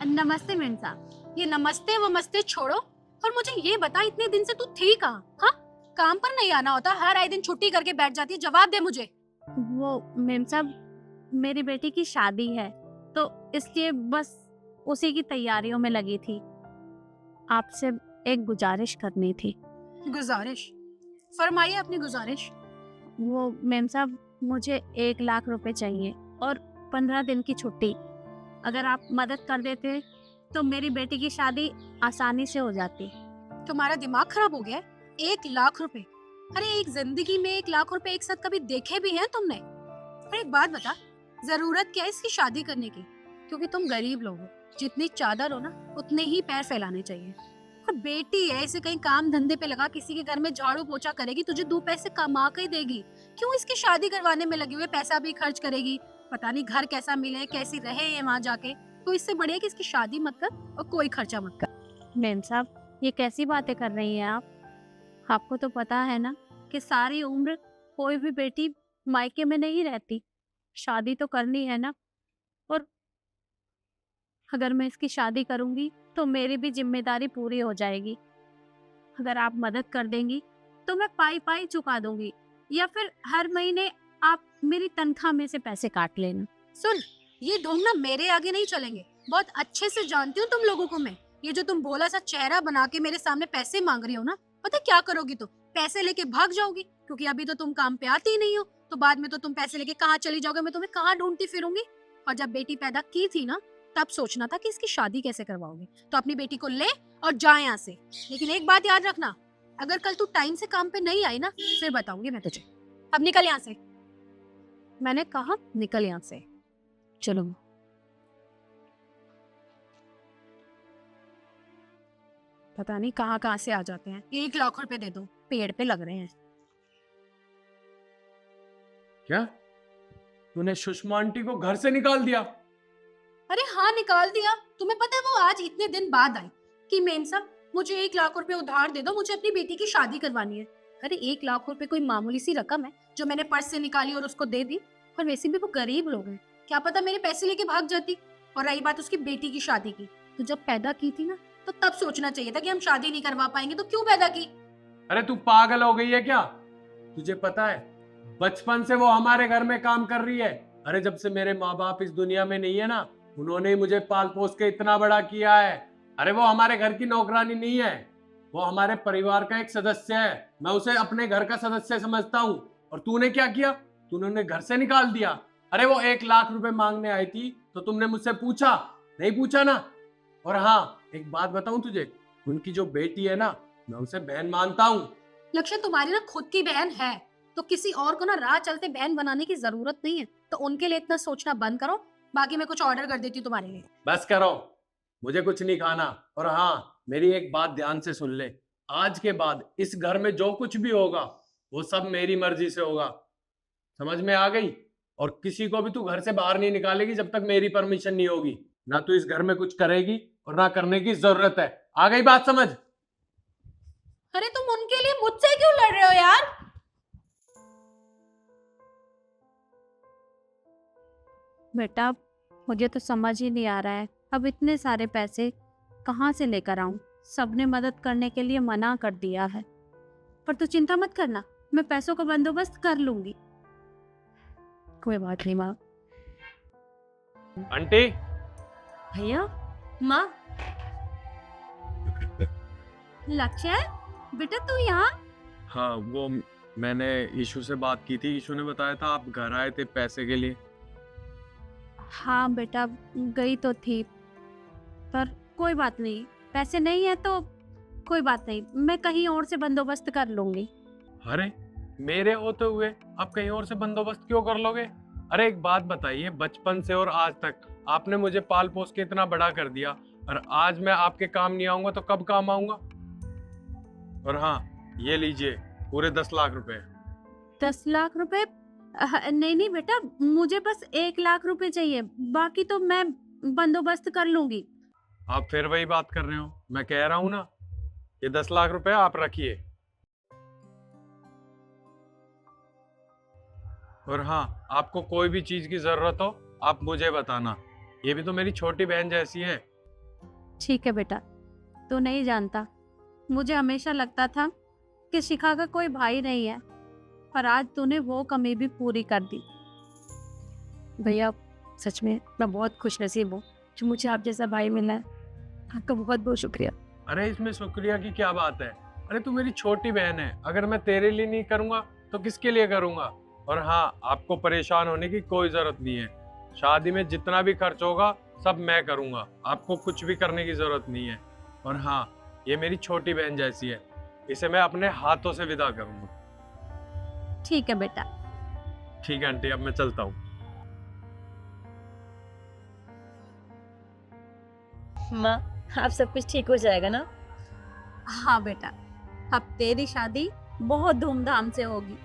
नमस्ते मेम साहब। ये नमस्ते वमस्ते छोड़ो और मुझे ये बता, इतने दिन से तू थी कहाँ? हाँ, काम पर नहीं आना होता, हर आए दिन छुट्टी करके बैठ जाती है। जवाब दे मुझे। वो मेम साहब, मेरी बेटी की शादी है तो इसलिए बस उसी की तैयारियों में लगी थी। आपसे एक गुजारिश करनी थी। गुजारिश? फरमाइए अपनी गुजारिश। वो मेम साहब, मुझे 1 लाख रुपए चाहिए और 15 दिन की छुट्टी। अगर आप मदद कर देते तो मेरी बेटी की शादी आसानी से हो जाती। तुम्हारा दिमाग खराब हो गया है? 1 लाख रुपए? अरे एक जिंदगी में 1 लाख रुपए एक साथ कभी देखे भी हैं तुमने? अरे एक बात बता, जरूरत क्या है इसकी शादी करने की? क्योंकि तुम गरीब लोग हो, जितनी चादर हो ना उतने ही पैर फैलाने चाहिए। और बेटी है, इसे कहीं काम धंधे पे लगा, किसी के घर में झाड़ू पोछा करेगी, तुझे 2 पैसे कमा कर ही देगी। क्यों इसकी शादी करवाने में लगी हुई? पैसा भी खर्च करेगी, पता नहीं घर कैसा मिले, कैसी रहे ये वहाँ जाके। तो इससे बढ़िया कि इसकी शादी मत कर और कोई खर्चा मत कर। मेम साहब, ये कैसी बातें कर रही हैं आप? आपको तो पता है ना कि सारी उम्र कोई भी बेटी मायके में नहीं रहती, शादी तो करनी है ना। और अगर मैं इसकी शादी करूंगी तो मेरी भी जिम्मेदारी पूरी हो जाएगी। अगर आप मदद कर देंगी तो मैं पाई पाई चुका दूंगी, या फिर हर महीने आप मेरी तनख्वाह में से पैसे काट लेना। सुन, ये ढोंग ना मेरे आगे नहीं चलेंगे। बहुत अच्छे से जानती हूँ तुम लोगों को मैं। ये जो तुम भोला सा चेहरा बना के मेरे सामने पैसे मांग रही हो ना, पता है क्या करोगी? तो पैसे लेके भाग जाओगी, क्योंकि अभी तो तुम काम पे आती ही नहीं हो। तो बाद में तो तुम पैसे लेके कहाँ चली जाओगे, मैं तुम्हें कहाँ ढूंढती फिरूंगी। और जब बेटी पैदा की थी ना, तब सोचना था कि इसकी शादी कैसे करवाओगे। तो अपनी बेटी को ले और जा यहाँ से। लेकिन एक बात याद रखना, अगर कल तू टाइम से काम पे नहीं आई ना, फिर बताऊंगी मैं तुझे। अब निकल यहाँ से। मैंने कहा निकल यहाँ से। चलो। पता नहीं कहाँ कहाँ से आ जाते हैं। 1 लाख रुपए दे दो, पेड़ पे लग रहे हैं। क्या तूने सुषमा आंटी को घर से निकाल दिया? अरे हाँ, निकाल दिया। तुम्हें पता है वो आज इतने दिन बाद आई कि मेम साहब मुझे 1 लाख रुपए उधार दे दो, मुझे अपनी बेटी की शादी करवानी है। अरे 1 लाख रुपए कोई मामूली सी रकम है जो मैंने पर्स से निकाली और उसको दे दी। और वैसे भी वो गरीब लोग हैं, क्या पता मेरे पैसे लेके भाग जाती। और रही बात उसकी बेटी की शादी की, तो जब पैदा की थी ना, तो तब सोचना चाहिए था कि हम शादी नहीं करवा पाएंगे, तो क्यों पैदा की? अरे तू पागल हो गई है क्या? तुझे पता है बचपन से वो हमारे घर में काम कर रही है। अरे जब से मेरे माँ बाप इस दुनिया में नहीं है ना, उन्होंने ही मुझे पाल पोस के इतना बड़ा किया है। अरे वो हमारे घर की नौकरानी नहीं है, वो हमारे परिवार का एक सदस्य है। मैं उसे अपने घर का सदस्य समझता हूँ। और तूने क्या किया? तूने उन्हें घर से निकाल दिया। अरे वो 1 लाख रुपए मांगने आई थी तो तुमने मुझसे पूछा? नहीं पूछा ना। और हाँ, एक बात बताऊं तुझे, उनकी जो बेटी है ना, मैं उसे बहन मानता हूँ। लक्ष्य, तुम्हारी ना खुद की बहन है, तो किसी और को ना राह चलते बहन बनाने की जरूरत नहीं है। तो उनके लिए इतना सोचना बंद करो। बाकी मैं कुछ ऑर्डर कर देती हूँ तुम्हारे लिए। बस करो, मुझे कुछ नहीं खाना। और हाँ, मेरी एक बात ध्यान से सुन ले, आज के बाद इस घर में जो कुछ भी होगा वो सब मेरी मर्जी से होगा। समझ में आ गई? और किसी को भी तू घर से बाहर नहीं निकालेगी जब तक मेरी परमिशन नहीं होगी। ना तू इस घर में कुछ करेगी और ना करने की जरूरत है। आ गई बात समझ? अरे तुम उनके लिए मुझसे क्यों लड़ रहे हो यार? बेटा, मुझे तो समझ ही नहीं आ रहा है, अब इतने सारे पैसे कहाँ से लेकर आऊं? सबने मदद करने के लिए मना कर दिया है। पर तू चिंता मत करना, मैं पैसों का बंदोबस्त कर लूंगी। कोई बात नहीं माँ। आंटी। भैया, माँ। लक्ष्य, बेटा तू यहाँ? हाँ, वो मैंने ईशु से बात की थी। ईशु ने बताया था आप घर आए थे पैसे के लिए। हाँ बेटा, गई तो थी, पर कोई बात नहीं, पैसे नहीं है तो कोई बात नहीं, मैं कहीं और से बंदोबस्त कर लूंगी। अरे मेरे होते हुए आप कहीं और से बंदोबस्त क्यों कर लोगे? अरे एक बात बताइए, बचपन से और आज तक आपने मुझे पाल पोस के इतना बड़ा कर दिया, और आज मैं आपके काम नहीं आऊंगा तो कब काम आऊंगा? और हाँ, ये लीजिए पूरे 10 लाख रुपए। 10 लाख रुपए? नहीं नहीं बेटा, मुझे बस 1 लाख रुपए चाहिए, बाकी तो मैं बंदोबस्त कर लूंगी। आप फिर वही बात कर रहे हो। मैं कह रहा हूं ना, ये 10 लाख रुपए आप रखिए। और हाँ, आपको कोई भी चीज की जरूरत हो आप मुझे बताना। ये भी तो मेरी छोटी बहन जैसी है। ठीक है बेटा, तू नहीं जानता, मुझे हमेशा लगता था कि शिखा का कोई भाई नहीं है, पर आज तूने वो कमी भी पूरी कर दी। भैया सच में मैं बहुत खुशनसीब हूँ जो मुझे आप जैसा भाई मिला है। आपका बहुत बहुत शुक्रिया। अरे इसमें शुक्रिया की क्या बात है? अरे तू मेरी छोटी बहन है, अगर मैं तेरे लिए नहीं करूंगा तो किसके लिए करूंगा? और हाँ, आपको परेशान होने की कोई जरूरत नहीं है। शादी में जितना भी खर्च होगा सब मैं करूंगा, आपको कुछ भी करने की जरूरत नहीं है। और हाँ, ये मेरी छोटी बहन जैसी है, इसे मैं अपने हाथों से विदा करूंगा। ठीक है बेटा। ठीक है आंटी, अब मैं चलता हूँ। माँ, आप सब कुछ ठीक हो जाएगा ना? हाँ बेटा, अब तेरी शादी बहुत धूमधाम से होगी।